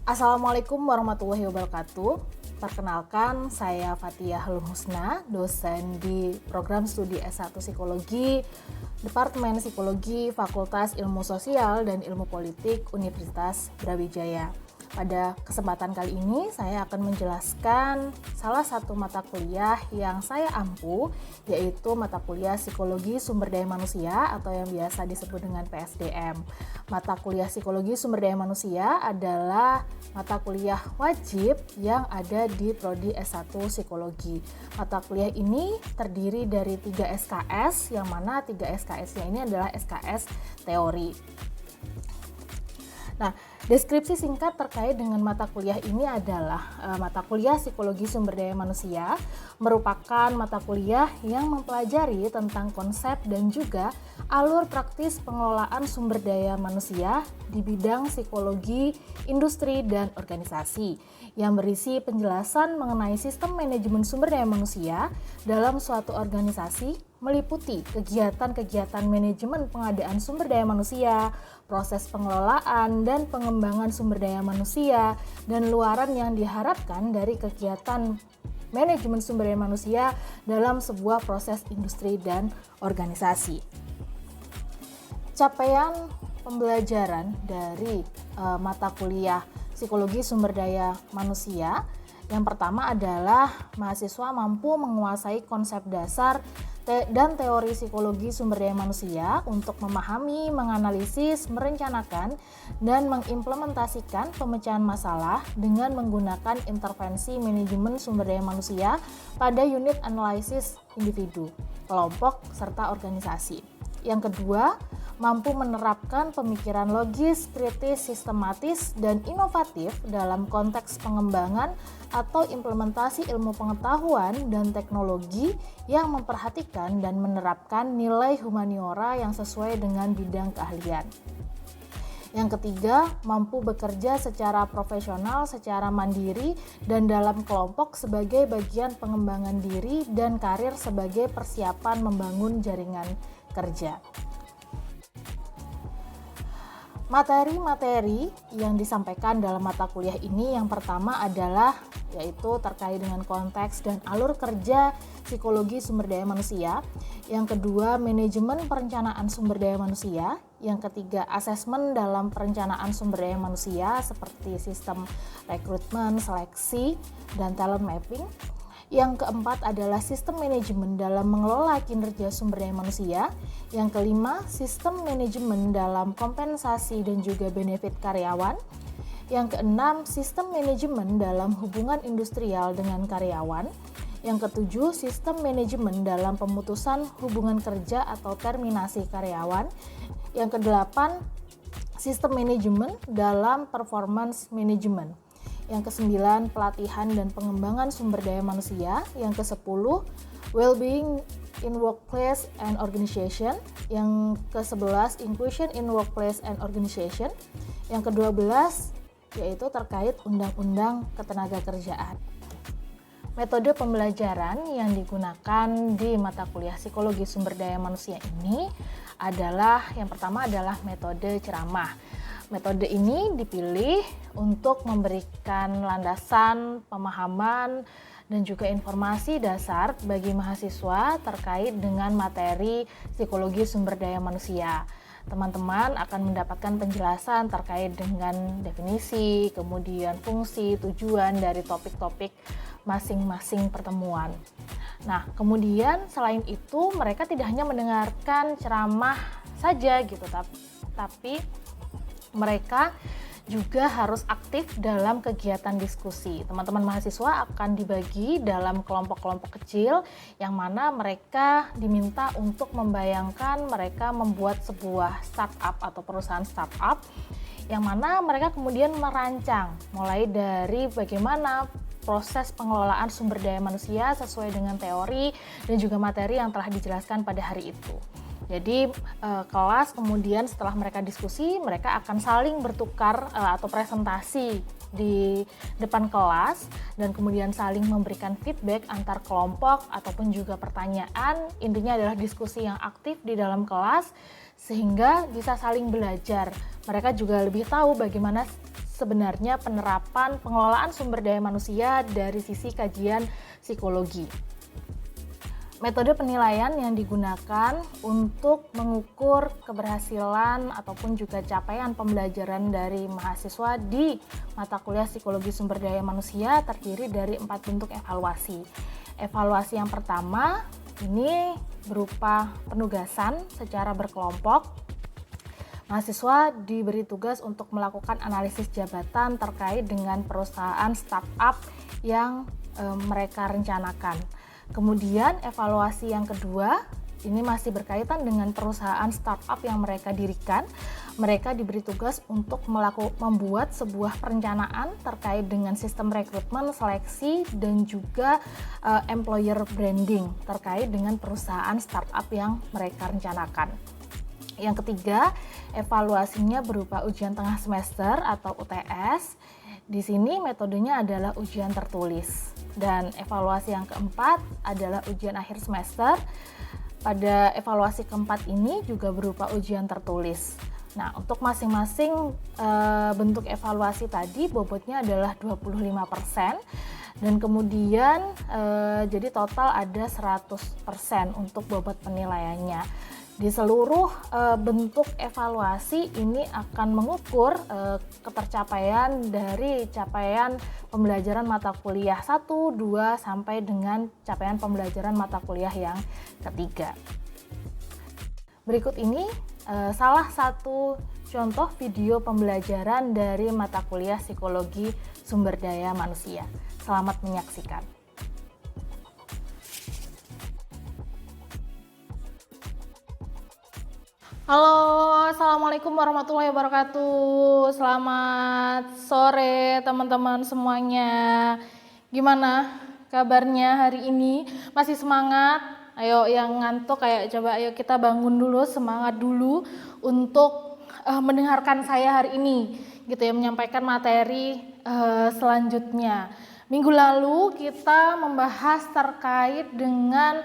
Assalamualaikum warahmatullahi wabarakatuh. Perkenalkan, saya Fathia Halul Husna, dosen di program studi S1 Psikologi, Departemen Psikologi, Fakultas Ilmu Sosial dan Ilmu Politik, Universitas Brawijaya. Pada kesempatan kali ini, saya akan menjelaskan salah satu mata kuliah yang saya ampu, yaitu mata kuliah Psikologi Sumber Daya Manusia atau yang biasa disebut dengan PSDM. Mata kuliah Psikologi Sumber Daya Manusia adalah mata kuliah wajib yang ada di Prodi S1 Psikologi. Mata kuliah ini terdiri dari 3 SKS, yang mana 3 SKS-nya ini adalah SKS teori. Nah, deskripsi singkat terkait dengan mata kuliah ini adalah mata kuliah Psikologi Sumber Daya Manusia merupakan mata kuliah yang mempelajari tentang konsep dan juga alur praktis pengelolaan sumber daya manusia di bidang psikologi, industri, dan organisasi yang berisi penjelasan mengenai sistem manajemen sumber daya manusia dalam suatu organisasi, meliputi kegiatan-kegiatan manajemen pengadaan sumber daya manusia, proses pengelolaan dan pengembangan sumber daya manusia, dan luaran yang diharapkan dari kegiatan manajemen sumber daya manusia dalam sebuah proses industri dan organisasi. Capaian pembelajaran dari mata kuliah Psikologi Sumber Daya Manusia yang pertama adalah mahasiswa mampu menguasai konsep dasar dan teori psikologi sumber daya manusia untuk memahami, menganalisis, merencanakan, dan mengimplementasikan pemecahan masalah dengan menggunakan intervensi manajemen sumber daya manusia pada unit analisis individu, kelompok, serta organisasi. Yang kedua, mampu menerapkan pemikiran logis, kritis, sistematis, dan inovatif dalam konteks pengembangan atau implementasi ilmu pengetahuan dan teknologi yang memperhatikan dan menerapkan nilai humaniora yang sesuai dengan bidang keahlian. Yang ketiga, mampu bekerja secara profesional, secara mandiri, dan dalam kelompok sebagai bagian pengembangan diri dan karir sebagai persiapan membangun jaringan kerja. Materi-materi yang disampaikan dalam mata kuliah ini yang pertama adalah yaitu terkait dengan konteks dan alur kerja psikologi sumber daya manusia. Yang kedua, manajemen perencanaan sumber daya manusia. Yang ketiga, asesmen dalam perencanaan sumber daya manusia seperti sistem rekrutmen, seleksi, dan talent mapping. Yang keempat adalah sistem manajemen dalam mengelola kinerja sumber daya manusia. Yang kelima, sistem manajemen dalam kompensasi dan juga benefit karyawan. Yang keenam, sistem manajemen dalam hubungan industrial dengan karyawan. Yang ketujuh, sistem manajemen dalam pemutusan hubungan kerja atau terminasi karyawan. Yang kedelapan, sistem manajemen dalam performance management. Yang kesembilan, pelatihan dan pengembangan sumber daya manusia. Yang kesepuluh, well-being in workplace and organization. Yang ke-11, inclusion in workplace and organization. Yang ke-12, yaitu terkait undang-undang ketenagakerjaan. Metode pembelajaran yang digunakan di mata kuliah Psikologi Sumber Daya Manusia ini adalah, yang pertama adalah metode ceramah. Metode ini dipilih untuk memberikan landasan, pemahaman, dan juga informasi dasar bagi mahasiswa terkait dengan materi psikologi sumber daya manusia. Teman-teman akan mendapatkan penjelasan terkait dengan definisi, kemudian fungsi, tujuan dari topik-topik masing-masing pertemuan. Nah, kemudian selain itu mereka tidak hanya mendengarkan ceramah saja gitu, tapi mereka juga harus aktif dalam kegiatan diskusi. Teman-teman mahasiswa akan dibagi dalam kelompok-kelompok kecil yang mana mereka diminta untuk membayangkan mereka membuat sebuah startup atau perusahaan startup yang mana mereka kemudian merancang mulai dari bagaimana proses pengelolaan sumber daya manusia sesuai dengan teori dan juga materi yang telah dijelaskan pada hari itu. Jadi kelas kemudian setelah mereka diskusi, mereka akan saling bertukar atau presentasi di depan kelas dan kemudian saling memberikan feedback antar kelompok ataupun juga pertanyaan. Intinya adalah diskusi yang aktif di dalam kelas sehingga bisa saling belajar. Mereka juga lebih tahu bagaimana sebenarnya penerapan pengelolaan sumber daya manusia dari sisi kajian psikologi. Metode penilaian yang digunakan untuk mengukur keberhasilan ataupun juga capaian pembelajaran dari mahasiswa di mata kuliah Psikologi Sumber Daya Manusia terdiri dari 4 bentuk evaluasi. Evaluasi yang pertama ini berupa penugasan secara berkelompok. Mahasiswa diberi tugas untuk melakukan analisis jabatan terkait dengan perusahaan startup yang mereka rencanakan. Kemudian evaluasi yang kedua, ini masih berkaitan dengan perusahaan startup yang mereka dirikan. Mereka diberi tugas untuk membuat sebuah perencanaan terkait dengan sistem rekrutmen, seleksi, dan juga employer branding terkait dengan perusahaan startup yang mereka rencanakan. Yang ketiga, evaluasinya berupa ujian tengah semester atau UTS. Di sini metodenya adalah ujian tertulis. Dan evaluasi yang keempat adalah ujian akhir semester. Pada evaluasi keempat ini juga berupa ujian tertulis. Nah, untuk masing-masing bentuk evaluasi tadi bobotnya adalah 25%. Dan kemudian jadi total ada 100% untuk bobot penilaiannya. Di seluruh bentuk evaluasi ini akan mengukur ketercapaian dari capaian pembelajaran mata kuliah 1, 2, sampai dengan capaian pembelajaran mata kuliah yang ketiga. Berikut ini salah satu contoh video pembelajaran dari mata kuliah Psikologi Sumber Daya Manusia. Selamat menyaksikan. Halo, Assalamualaikum warahmatullahi wabarakatuh. Selamat sore teman-teman semuanya. Gimana kabarnya hari ini? Masih semangat? Ayo yang ngantuk coba ayo kita bangun dulu, semangat dulu untuk mendengarkan saya hari ini gitu ya, menyampaikan materi selanjutnya. Minggu lalu kita membahas terkait dengan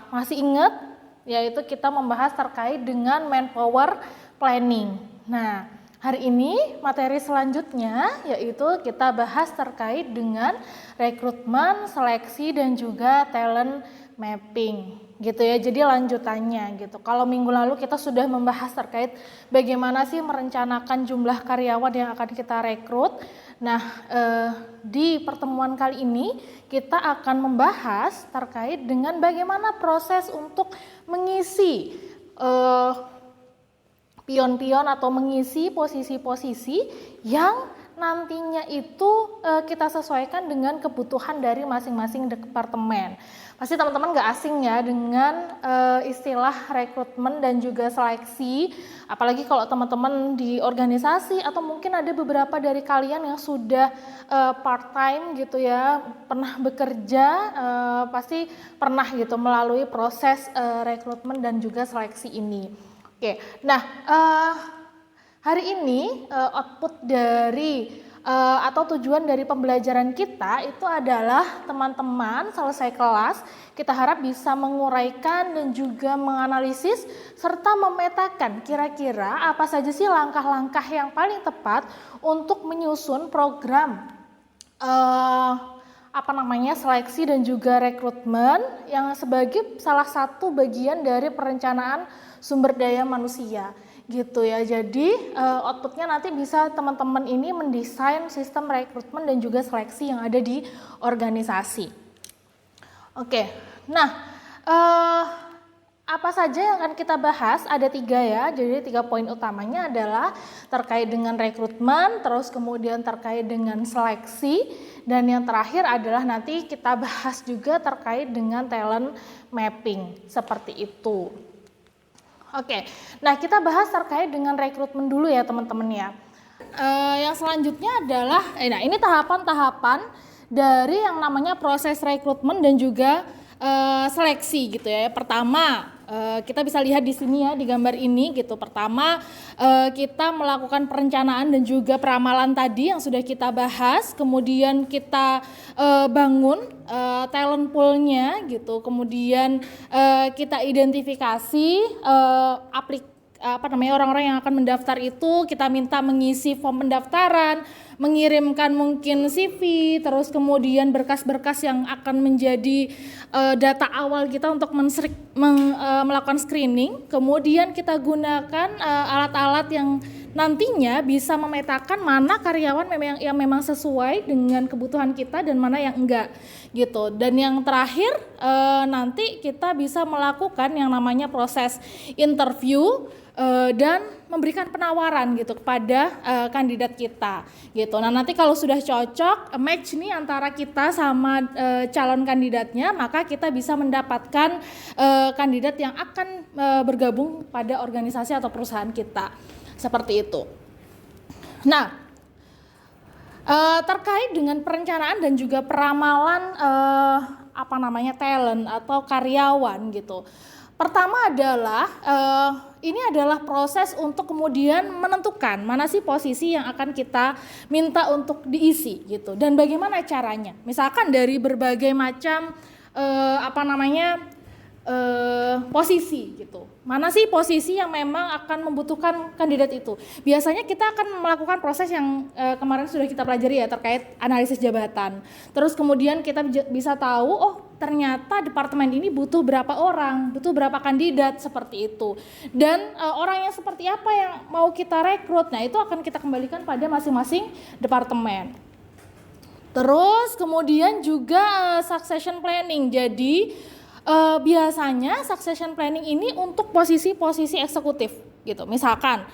masih ingat? Yaitu kita membahas terkait dengan manpower planning. Nah, hari ini materi selanjutnya yaitu kita bahas terkait dengan rekrutmen, seleksi, dan juga talent mapping gitu ya. Jadi lanjutannya gitu. Kalau minggu lalu kita sudah membahas terkait bagaimana sih merencanakan jumlah karyawan yang akan kita rekrut. Nah, di pertemuan kali ini kita akan membahas terkait dengan bagaimana proses untuk mengisi pion-pion atau mengisi posisi-posisi yang nantinya itu kita sesuaikan dengan kebutuhan dari masing-masing departemen. Pasti teman-teman gak asing ya dengan istilah rekrutmen dan juga seleksi, apalagi kalau teman-teman di organisasi atau mungkin ada beberapa dari kalian yang sudah part-time gitu ya, pernah bekerja, pasti pernah gitu melalui proses rekrutmen dan juga seleksi ini. Oke, nah hari ini output dari atau tujuan dari pembelajaran kita itu adalah teman-teman selesai kelas kita harap bisa menguraikan dan juga menganalisis serta memetakan kira-kira apa saja sih langkah-langkah yang paling tepat untuk menyusun program seleksi dan juga rekrutmen yang sebagai salah satu bagian dari perencanaan sumber daya manusia gitu ya. Jadi outputnya nanti bisa teman-teman ini mendesain sistem rekrutmen dan juga seleksi yang ada di organisasi. Oke, nah apa saja yang akan kita bahas? Ada 3 ya, jadi 3 poin utamanya adalah terkait dengan rekrutmen, terus kemudian terkait dengan seleksi, dan yang terakhir adalah nanti kita bahas juga terkait dengan talent mapping, seperti itu. Oke, nah kita bahas terkait dengan rekrutmen dulu ya teman-teman ya. Yang selanjutnya adalah, ini tahapan-tahapan dari yang namanya proses rekrutmen dan juga seleksi gitu ya. Pertama, kita bisa lihat di sini ya di gambar ini gitu. Pertama, kita melakukan perencanaan dan juga peramalan tadi yang sudah kita bahas. Kemudian kita bangun talent pool-nya gitu. Kemudian kita identifikasi orang-orang yang akan mendaftar itu kita minta mengisi form pendaftaran, mengirimkan mungkin CV, terus kemudian berkas-berkas yang akan menjadi data awal kita untuk melakukan screening. Kemudian kita gunakan alat-alat yang nantinya bisa memetakan mana karyawan yang memang sesuai dengan kebutuhan kita dan mana yang enggak gitu. Dan yang terakhir nanti kita bisa melakukan yang namanya proses interview dan memberikan penawaran gitu kepada kandidat kita gitu. Nah, nanti kalau sudah cocok match nih antara kita sama calon kandidatnya, maka kita bisa mendapatkan kandidat yang akan bergabung pada organisasi atau perusahaan kita. Seperti itu. Nah, terkait dengan perencanaan dan juga peramalan talent atau karyawan gitu. Pertama adalah ini adalah proses untuk kemudian menentukan mana sih posisi yang akan kita minta untuk diisi gitu dan bagaimana caranya. Misalkan dari berbagai macam posisi gitu. Mana sih posisi yang memang akan membutuhkan kandidat itu? Biasanya kita akan melakukan proses yang kemarin sudah kita pelajari ya terkait analisis jabatan. Terus kemudian kita bisa tahu, oh ternyata departemen ini butuh berapa orang, butuh berapa kandidat seperti itu. Dan orang yang seperti apa yang mau kita rekrut, nah itu akan kita kembalikan pada masing-masing departemen. Terus kemudian juga succession planning. Jadi biasanya succession planning ini untuk posisi-posisi eksekutif gitu. Misalkan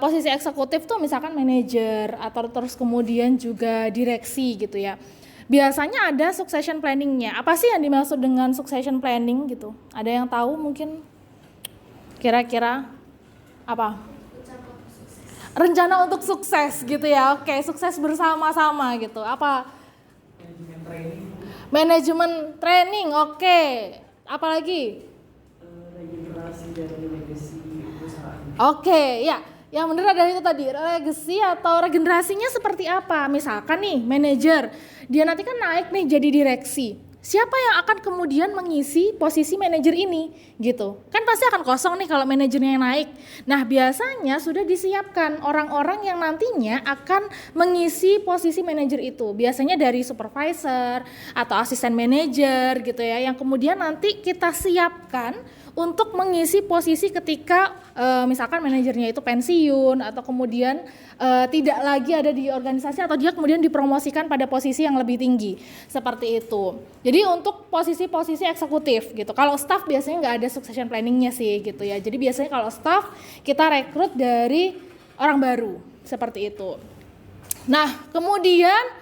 posisi eksekutif tuh misalkan manajer atau terus kemudian juga direksi gitu ya. Biasanya ada succession planningnya. Apa sih yang dimaksud dengan succession planning gitu? Ada yang tahu mungkin? Kira-kira apa? Rencana untuk sukses gitu ya. Oke, sukses bersama-sama gitu. Apa? Manajemen training, oke. Apalagi? Regenerasi dari legacy perusahaan. Oke, ya. Yang benar adalah itu tadi, legacy atau regenerasinya seperti apa? Misalkan nih, manajer, dia nanti kan naik nih jadi direksi. Siapa yang akan kemudian mengisi posisi manajer ini gitu? Kan pasti akan kosong nih kalau manajernya yang naik. Nah, biasanya sudah disiapkan orang-orang yang nantinya akan mengisi posisi manajer itu. Biasanya dari supervisor atau asisten manajer gitu ya, yang kemudian nanti kita siapkan untuk mengisi posisi ketika misalkan manajernya itu pensiun atau kemudian tidak lagi ada di organisasi atau dia kemudian dipromosikan pada posisi yang lebih tinggi seperti itu. Jadi untuk posisi-posisi eksekutif gitu. Kalau staff biasanya nggak ada succession planningnya sih gitu ya. Jadi biasanya kalau staff kita rekrut dari orang baru seperti itu. Nah kemudian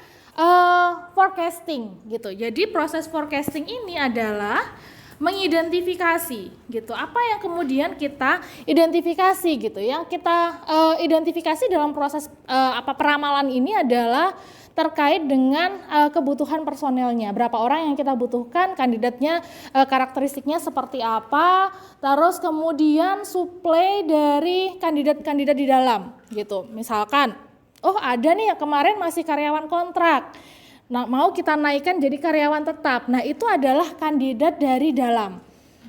forecasting gitu. Jadi proses forecasting ini adalah mengidentifikasi gitu apa yang kemudian kita identifikasi gitu yang kita identifikasi dalam proses peramalan ini adalah terkait dengan kebutuhan personelnya, berapa orang yang kita butuhkan, kandidatnya karakteristiknya seperti apa, terus kemudian suplai dari kandidat-kandidat di dalam gitu. Misalkan oh ada nih yang kemarin masih karyawan kontrak, nah, mau kita naikkan jadi karyawan tetap. Nah, itu adalah kandidat dari dalam.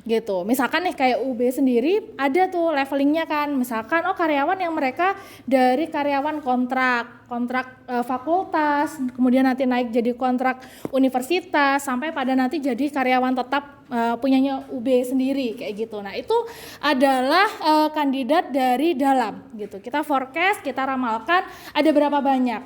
Gitu. Misalkan nih kayak UB sendiri ada tuh levelingnya kan. Misalkan karyawan yang mereka dari karyawan kontrak fakultas, kemudian nanti naik jadi kontrak universitas sampai pada nanti jadi karyawan tetap punyanya UB sendiri kayak gitu. Nah, itu adalah kandidat dari dalam gitu. Kita forecast, kita ramalkan ada berapa banyak.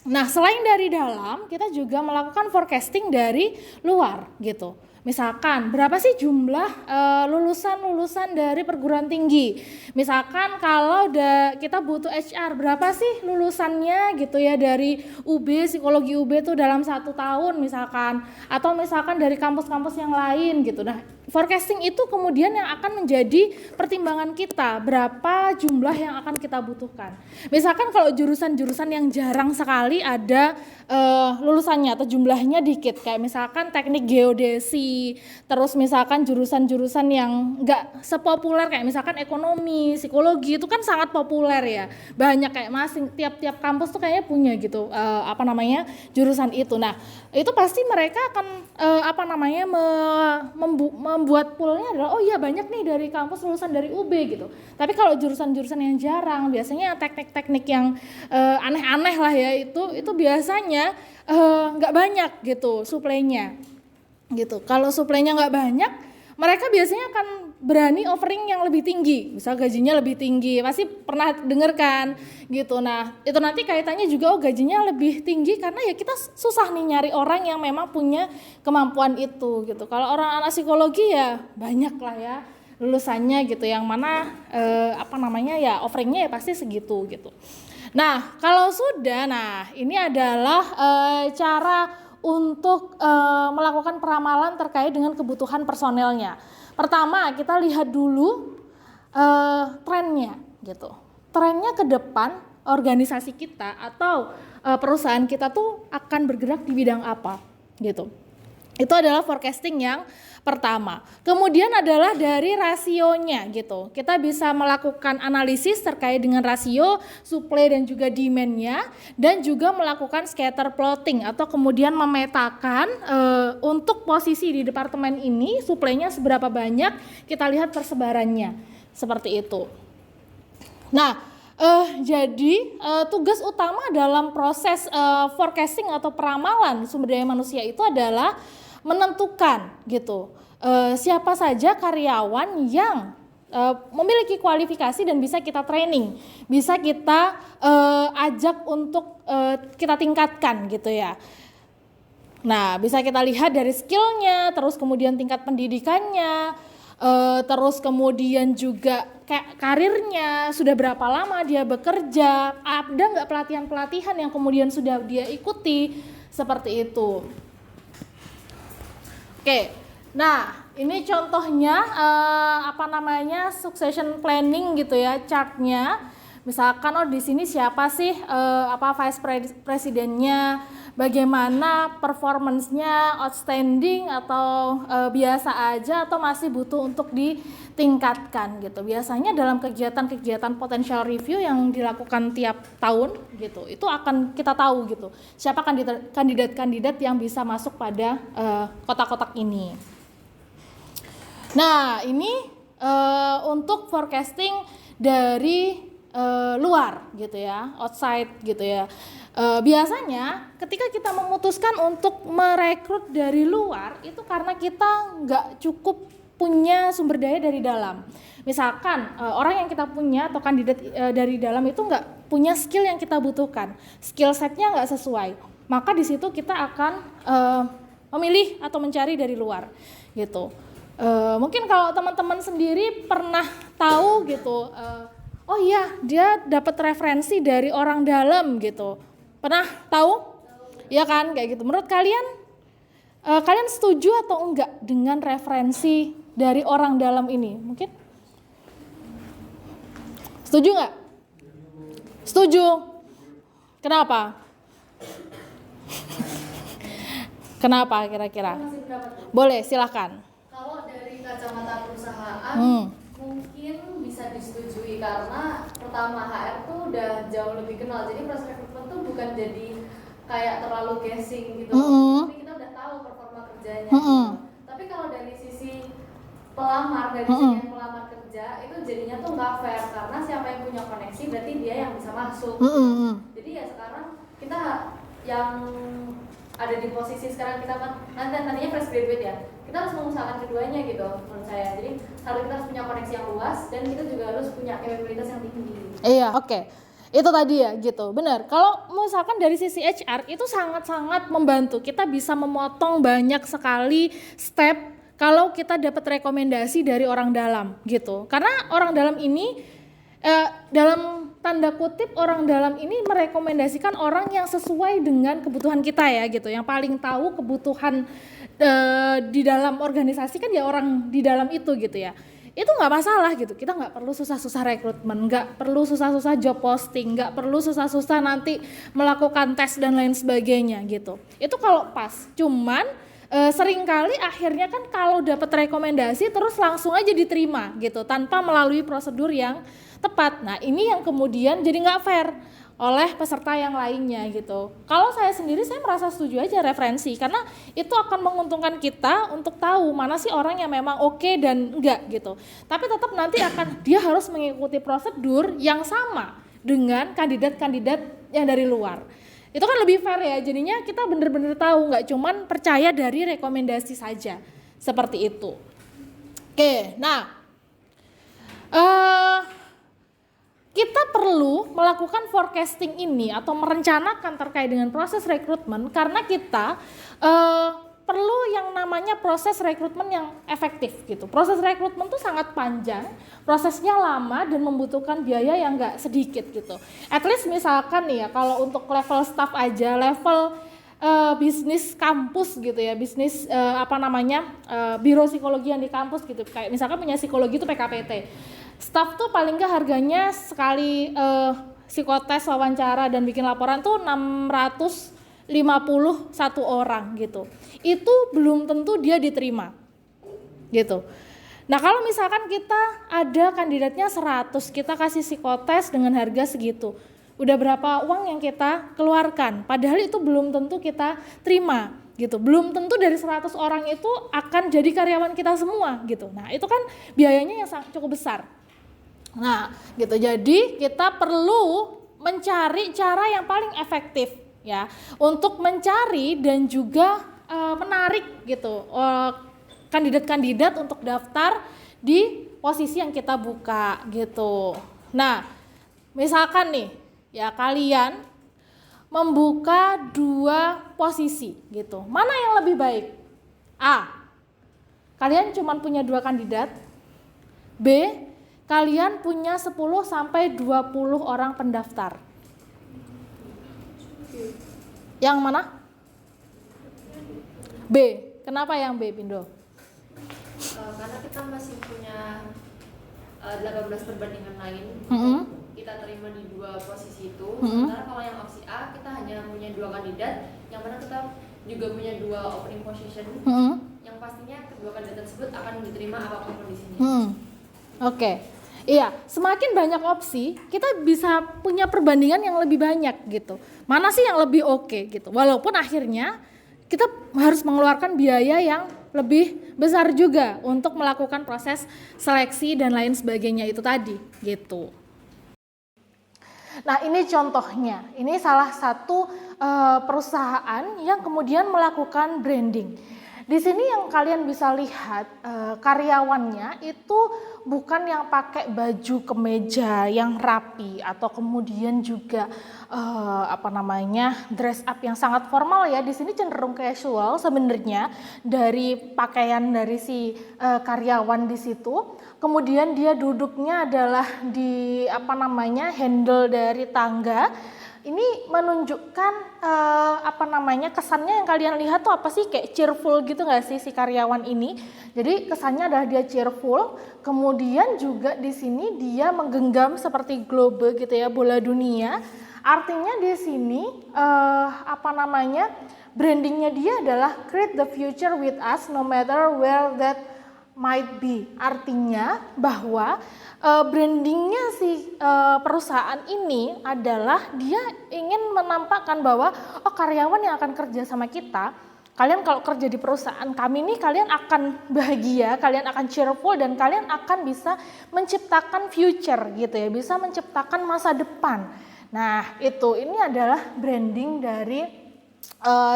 Nah, selain dari dalam, kita juga melakukan forecasting dari luar gitu. Misalkan berapa sih jumlah lulusan dari perguruan tinggi. Misalkan kalau kita butuh HR, berapa sih lulusannya gitu ya dari UB, psikologi UB tuh dalam 1 tahun misalkan. Atau misalkan dari kampus-kampus yang lain gitu. Nah, forecasting itu kemudian yang akan menjadi pertimbangan kita, berapa jumlah yang akan kita butuhkan. Misalkan kalau jurusan-jurusan yang jarang sekali ada lulusannya atau jumlahnya dikit, kayak misalkan teknik geodesi, terus misalkan jurusan-jurusan yang enggak sepopuler kayak misalkan ekonomi, psikologi itu kan sangat populer ya. Banyak kayak tiap-tiap kampus tuh kayaknya punya gitu jurusan itu. Nah, itu pasti mereka akan membuat poolnya adalah oh iya banyak nih dari kampus lulusan dari UB gitu. Tapi kalau jurusan-jurusan yang jarang, biasanya teknik-teknik yang aneh-aneh lah ya, itu biasanya nggak banyak gitu suplainya gitu. Kalau suplainya nggak banyak, mereka biasanya akan berani offering yang lebih tinggi, misal gajinya lebih tinggi, pasti pernah dengar kan gitu. Nah itu nanti kaitannya juga gajinya lebih tinggi karena ya kita susah nih nyari orang yang memang punya kemampuan itu gitu. Kalau orang anak psikologi ya banyak lah ya lulusannya gitu, yang mana ya offeringnya ya pasti segitu gitu. Nah kalau sudah, nah ini adalah cara untuk melakukan peramalan terkait dengan kebutuhan personelnya. Pertama kita lihat dulu trennya gitu. Trennya ke depan organisasi kita atau perusahaan kita tuh akan bergerak di bidang apa gitu. Itu adalah forecasting yang pertama. Kemudian adalah dari rasionya gitu. Kita bisa melakukan analisis terkait dengan rasio supply dan juga demand-nya, dan juga melakukan scatter plotting atau kemudian memetakan untuk posisi di departemen ini supply-nya seberapa banyak, kita lihat persebarannya. Seperti itu. Nah, jadi tugas utama dalam proses forecasting atau peramalan sumber daya manusia itu adalah menentukan gitu siapa saja karyawan yang memiliki kualifikasi dan bisa kita training, bisa kita ajak untuk kita tingkatkan gitu ya. Nah bisa kita lihat dari skillnya, terus kemudian tingkat pendidikannya, terus kemudian juga kayak karirnya, sudah berapa lama dia bekerja, ada nggak pelatihan-pelatihan yang kemudian sudah dia ikuti, seperti itu. Oke, nah ini contohnya succession planning gitu ya, chartnya. Misalkan di sini siapa sih vice presidennya, bagaimana performance-nya, outstanding atau biasa aja atau masih butuh untuk ditingkatkan gitu. Biasanya dalam kegiatan-kegiatan potential review yang dilakukan tiap tahun gitu, itu akan kita tahu gitu siapa kandidat-kandidat yang bisa masuk pada kotak-kotak ini. Nah ini untuk forecasting dari luar gitu ya, outside gitu ya. Biasanya ketika kita memutuskan untuk merekrut dari luar itu karena kita nggak cukup punya sumber daya dari dalam. Misalkan orang yang kita punya atau kandidat dari dalam itu nggak punya skill yang kita butuhkan, skill setnya nggak sesuai, maka di situ kita akan memilih atau mencari dari luar gitu. Mungkin kalau teman-teman sendiri pernah tahu gitu, oh iya dia dapat referensi dari orang dalam gitu, pernah tahu? Ya kan kayak gitu. Menurut kalian, kalian setuju atau enggak dengan referensi dari orang dalam ini? Mungkin setuju nggak? Setuju. Kenapa? Kenapa kira-kira? Boleh, silakan. Kalau dari kacamata perusahaan, mungkin bisa disetujui karena pertama HR tuh udah jauh lebih kenal, jadi proses rekrutmen tuh bukan jadi kayak terlalu guessing gitu, tapi kita udah tahu performa kerjanya. Tapi kalau dari sisi pelamar, dari sisi yang pelamar kerja itu jadinya tuh nggak fair karena siapa yang punya koneksi berarti dia yang bisa masuk. Jadi ya sekarang kita yang ada di posisi sekarang kita kan nantinya fresh graduate ya, kita harus mengusahakan keduanya gitu menurut saya. Jadi kita harus punya koneksi yang luas dan kita juga harus punya kapabilitas yang tinggi. Iya, oke. Itu tadi ya gitu, benar. Kalau misalkan dari sisi HR itu sangat-sangat membantu, kita bisa memotong banyak sekali step kalau kita dapat rekomendasi dari orang dalam gitu. Karena orang dalam ini dalam tanda kutip orang dalam ini merekomendasikan orang yang sesuai dengan kebutuhan kita ya gitu, yang paling tahu kebutuhan di dalam organisasi kan ya orang di dalam itu gitu ya. Itu nggak masalah gitu, kita nggak perlu susah-susah rekrutmen, nggak perlu susah-susah job posting, nggak perlu susah-susah nanti melakukan tes dan lain sebagainya gitu. Itu kalau pas, cuman seringkali akhirnya kan kalau dapat rekomendasi terus langsung aja diterima gitu tanpa melalui prosedur yang tepat. Nah ini yang kemudian jadi nggak fair. oleh peserta yang lainnya gitu. Kalau saya sendiri saya merasa setuju aja referensi karena itu akan menguntungkan kita untuk tahu mana sih orang yang memang oke dan enggak gitu. Tapi tetap nanti dia harus mengikuti prosedur yang sama dengan kandidat-kandidat yang dari luar. Itu kan lebih fair ya, jadinya kita benar-benar tahu, nggak cuman percaya dari rekomendasi saja seperti itu. Oke, nah kita perlu melakukan forecasting ini atau merencanakan terkait dengan proses rekrutmen karena kita perlu yang namanya proses rekrutmen yang efektif gitu. Proses rekrutmen itu sangat panjang, prosesnya lama dan membutuhkan biaya yang nggak sedikit gitu. At least misalkan nih ya, kalau untuk level staff aja, level bisnis kampus gitu ya, bisnis biro psikologi yang di kampus gitu, kayak misalkan punya psikologi itu PKPT. Staff tuh paling nggak harganya sekali psikotes, wawancara dan bikin laporan tuh 651 orang gitu. Itu belum tentu dia diterima gitu. Nah kalau misalkan kita ada kandidatnya 100, kita kasih psikotes dengan harga segitu, udah berapa uang yang kita keluarkan, padahal itu belum tentu kita terima gitu. Belum tentu dari 100 orang itu akan jadi karyawan kita semua gitu. Nah itu kan biayanya yang cukup besar. Nah gitu, jadi kita perlu mencari cara yang paling efektif ya untuk mencari dan juga menarik gitu kandidat-kandidat untuk daftar di posisi yang kita buka gitu. Nah misalkan nih ya, kalian membuka 2 posisi gitu, mana yang lebih baik? A, kalian cuma punya 2 kandidat. B, kalian punya 10 sampai 20 orang pendaftar. Yang mana? B. Kenapa yang B, Pindo? Karena kita masih punya 18 perbandingan lain. Kita terima di 2 posisi itu. Sementara kalau yang opsi A kita hanya punya 2 kandidat, yang mana kita juga punya 2 opening position. Yang pastinya kedua kandidat tersebut akan diterima apapun kondisinya. Oke. Iya, semakin banyak opsi, kita bisa punya perbandingan yang lebih banyak gitu. Mana sih yang lebih oke gitu. Walaupun akhirnya kita harus mengeluarkan biaya yang lebih besar juga untuk melakukan proses seleksi dan lain sebagainya itu tadi gitu. Nah ini contohnya, ini salah satu perusahaan yang kemudian melakukan branding. Di sini yang kalian bisa lihat karyawannya itu bukan yang pakai baju kemeja yang rapi atau kemudian juga dress up yang sangat formal ya. Di sini cenderung casual sebenarnya dari pakaian dari si karyawan di situ. Kemudian dia duduknya adalah di handle dari tangga. Ini menunjukkan kesannya yang kalian lihat tuh apa sih, kayak cheerful gitu nggak sih si karyawan ini. Jadi kesannya adalah dia cheerful. Kemudian juga di sini dia menggenggam seperti globe gitu ya, bola dunia. Artinya di sini brandingnya dia adalah create the future with us no matter where that might be. Artinya bahwa brandingnya si perusahaan ini adalah dia ingin menampakkan bahwa karyawan yang akan kerja sama kita, kalian kalau kerja di perusahaan kami nih kalian akan bahagia, kalian akan cheerful dan kalian akan bisa menciptakan future gitu ya, bisa menciptakan masa depan. Nah ini adalah branding dari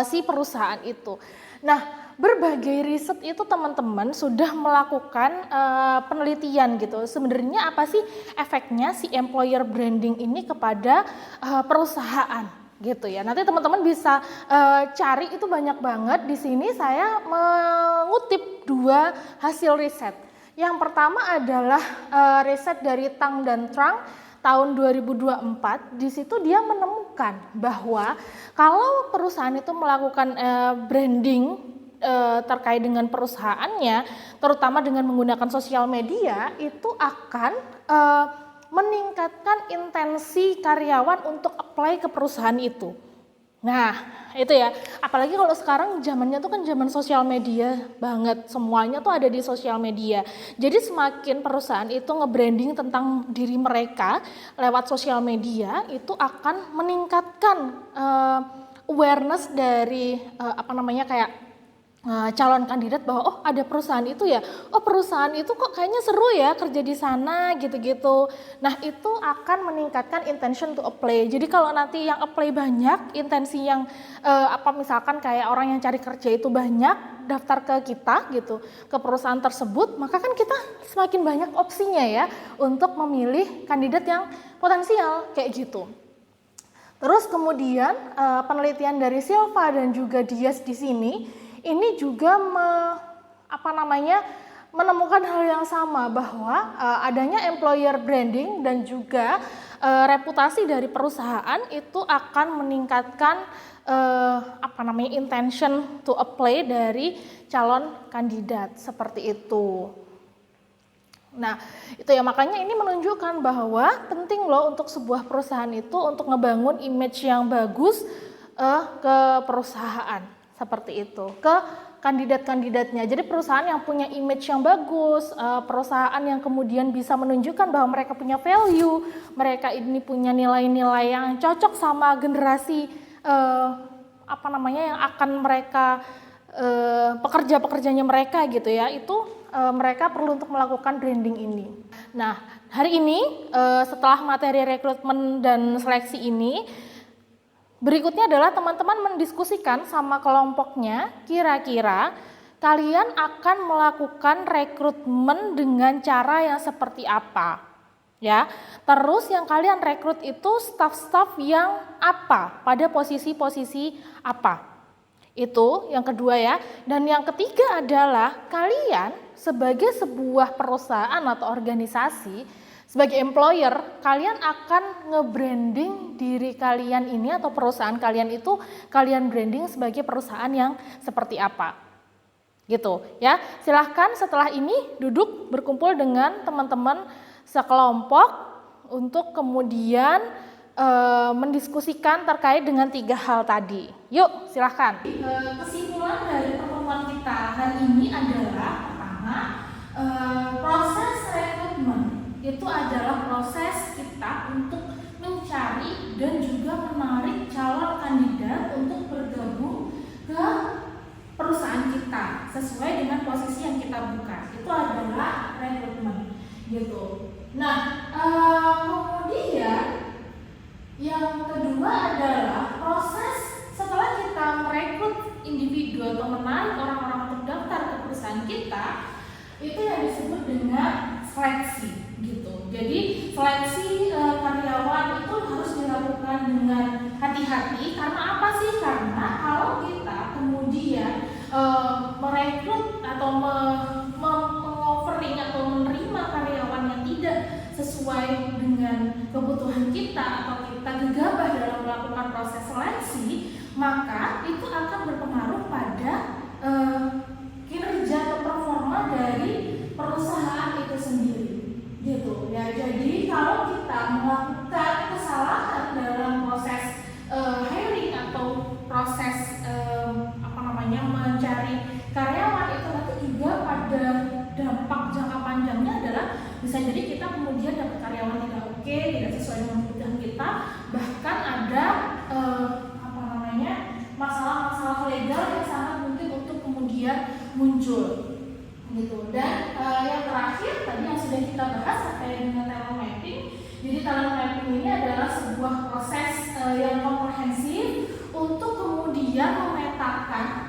si perusahaan itu. Nah berbagai riset itu teman-teman sudah melakukan penelitian gitu. Sebenarnya apa sih efeknya si employer branding ini kepada perusahaan gitu ya. Nanti teman-teman bisa cari, itu banyak banget. Di sini saya mengutip 2 hasil riset. Yang pertama adalah riset dari Tang dan Trang tahun 2024. Di situ dia menemukan bahwa kalau perusahaan itu melakukan branding terkait dengan perusahaannya, terutama dengan menggunakan sosial media, itu akan meningkatkan intensi karyawan untuk apply ke perusahaan itu Nah, itu ya. Apalagi kalau sekarang zamannya tuh kan zaman sosial media banget. Semuanya tuh ada di sosial media. Jadi semakin perusahaan itu nge-branding tentang diri mereka lewat sosial media, itu akan meningkatkan awareness dari calon kandidat bahwa oh ada perusahaan itu ya, oh perusahaan itu kok kayaknya seru ya kerja di sana gitu-gitu. Nah itu akan meningkatkan intention to apply. Jadi kalau nanti yang apply banyak, intensi yang misalkan kayak orang yang cari kerja itu banyak daftar ke kita gitu, ke perusahaan tersebut, maka kan kita semakin banyak opsinya ya untuk memilih kandidat yang potensial kayak gitu. Terus kemudian penelitian dari Silva dan juga Dias di sini ini juga menemukan hal yang sama bahwa adanya employer branding dan juga reputasi dari perusahaan itu akan meningkatkan intention to apply dari calon kandidat seperti itu. Nah, itu ya makanya ini menunjukkan bahwa penting loh untuk sebuah perusahaan itu untuk ngebangun image yang bagus ke perusahaan seperti itu, ke kandidat-kandidatnya. Jadi perusahaan yang punya image yang bagus, perusahaan yang kemudian bisa menunjukkan bahwa mereka punya value, mereka ini punya nilai-nilai yang cocok sama generasi yang akan mereka pekerja-pekerjanya mereka gitu ya, itu mereka perlu untuk melakukan branding ini. Nah, hari ini setelah materi rekrutmen dan seleksi ini, berikutnya adalah teman-teman mendiskusikan sama kelompoknya, kira-kira kalian akan melakukan rekrutmen dengan cara yang seperti apa. Ya, terus yang kalian rekrut itu staff-staff yang apa, pada posisi-posisi apa. Itu yang kedua ya. Dan yang ketiga adalah kalian sebagai sebuah perusahaan atau organisasi, sebagai employer, kalian akan nge-branding diri kalian ini atau perusahaan kalian itu kalian branding sebagai perusahaan yang seperti apa. Gitu ya. Silahkan setelah ini duduk berkumpul dengan teman-teman sekelompok untuk kemudian mendiskusikan terkait dengan 3 hal tadi. Yuk, silahkan. Kesimpulan dari pertemuan kita hari ini adalah pertama, proses rekrutmen itu adalah proses kita untuk mencari dan juga menarik calon kandidat untuk bergabung ke perusahaan kita sesuai dengan posisi yang kita buka. Itu adalah rekrutmen, gitu. Nah, kemudian yang kedua adalah proses setelah kita merekrut individu atau menarik orang-orang untuk daftar ke perusahaan kita, itu yang disebut dengan seleksi gitu. Jadi seleksi karyawan itu harus dilakukan dengan hati-hati. Karena apa sih? Karena kalau kita kemudian merekrut atau offering atau menerima karyawan yang tidak sesuai dengan kebutuhan kita atau kita gegabah dalam melakukan proses seleksi, maka itu akan berpengaruh pada kinerja atau performa dari perusahaan itu sendiri, gitu ya. Jadi kalau kita melakukan kesalahan dalam proses hiring atau proses mencari karyawan, itu nanti juga pada dampak jangka panjangnya adalah bisa jadi kita kemudian dapat karyawan tidak oke, tidak sesuai dengan kebutuhan kita, bahkan ada masalah-masalah legal yang sangat mungkin untuk kemudian muncul, gitu. Dan yang terakhir tadi yang sudah kita bahas terkait dengan talent mapping. Jadi talent mapping ini adalah sebuah proses yang komprehensif untuk kemudian memetakan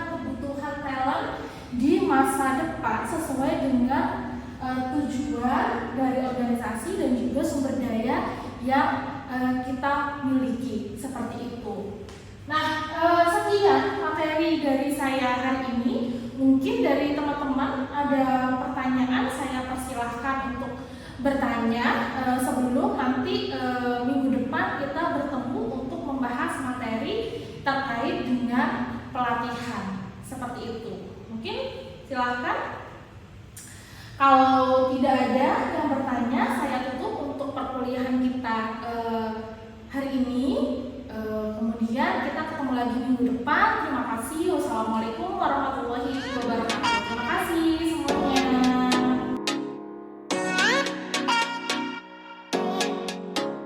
kebutuhan talent di masa depan sesuai dengan tujuan dari organisasi dan juga sumber daya yang kita miliki, seperti itu. Nah, sekian materi dari saya hari ini. Mungkin dari teman-teman ada pertanyaan, saya persilahkan untuk bertanya sebelum nanti minggu depan kita bertemu untuk membahas materi terkait dengan pelatihan, seperti itu. Mungkin silahkan. Kalau tidak ada yang bertanya, saya tutup untuk perkuliahan kita hari ini. minggu depan